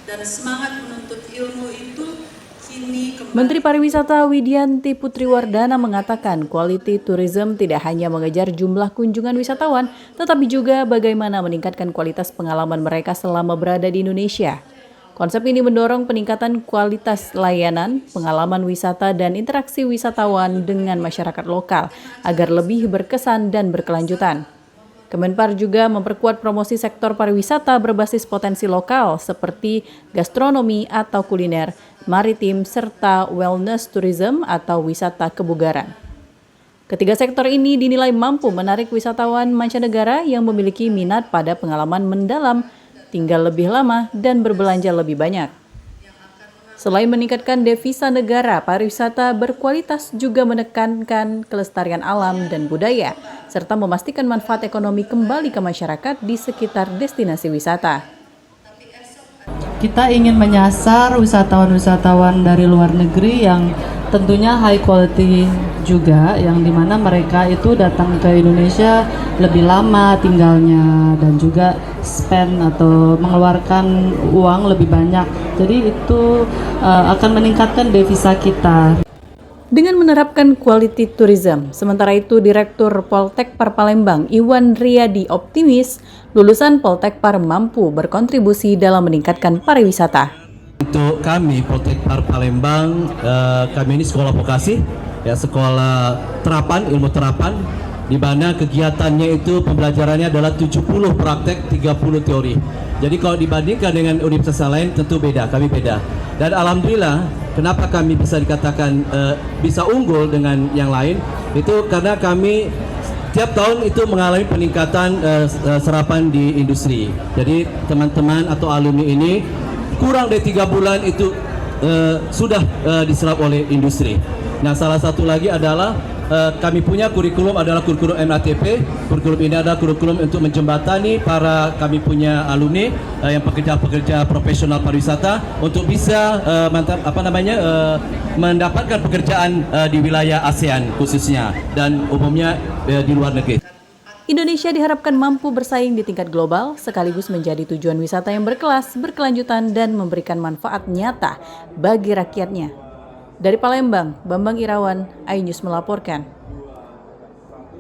dan semangat menuntut ilmu itu kini kembali. Menteri Pariwisata Widianti Putriwardana mengatakan quality tourism tidak hanya mengejar jumlah kunjungan wisatawan, tetapi juga bagaimana meningkatkan kualitas pengalaman mereka selama berada di Indonesia. Konsep ini mendorong peningkatan kualitas layanan, pengalaman wisata, dan interaksi wisatawan dengan masyarakat lokal agar lebih berkesan dan berkelanjutan. Kemenpar juga memperkuat promosi sektor pariwisata berbasis potensi lokal seperti gastronomi atau kuliner, maritim, serta wellness tourism atau wisata kebugaran. Ketiga sektor ini dinilai mampu menarik wisatawan mancanegara yang memiliki minat pada pengalaman mendalam, tinggal lebih lama, dan berbelanja lebih banyak. Selain meningkatkan devisa negara, pariwisata berkualitas juga menekankan kelestarian alam dan budaya, serta memastikan manfaat ekonomi kembali ke masyarakat di sekitar destinasi wisata. Kita ingin menyasar wisatawan-wisatawan dari luar negeri yang tentunya high quality juga, yang dimana mereka itu datang ke Indonesia lebih lama tinggalnya dan juga spend atau mengeluarkan uang lebih banyak. Jadi itu akan meningkatkan devisa kita. Dengan menerapkan quality tourism, sementara itu Direktur Poltekpar Palembang Iwan Riyadi optimis lulusan Poltekpar mampu berkontribusi dalam meningkatkan pariwisata. Untuk kami Poltekpar Palembang, kami ini sekolah vokasi, ya sekolah terapan, ilmu terapan, di mana kegiatannya itu pembelajarannya adalah 70 praktek, 30 teori. Jadi kalau dibandingkan dengan universitas lain tentu beda, kami beda. Dan alhamdulillah, kenapa kami bisa dikatakan bisa unggul dengan yang lain, itu karena kami tiap tahun itu mengalami peningkatan serapan di industri. Jadi teman-teman atau alumni ini kurang dari 3 bulan itu sudah diserap oleh industri. Nah, salah satu lagi adalah kami punya kurikulum adalah kurikulum MATP. Kurikulum ini adalah kurikulum untuk menjembatani para kami punya alumni yang pekerja-pekerja profesional pariwisata untuk bisa mendapatkan pekerjaan di wilayah ASEAN khususnya dan umumnya di luar negeri. Indonesia diharapkan mampu bersaing di tingkat global, sekaligus menjadi tujuan wisata yang berkelas, berkelanjutan, dan memberikan manfaat nyata bagi rakyatnya. Dari Palembang, Bambang Irawan, iNews melaporkan.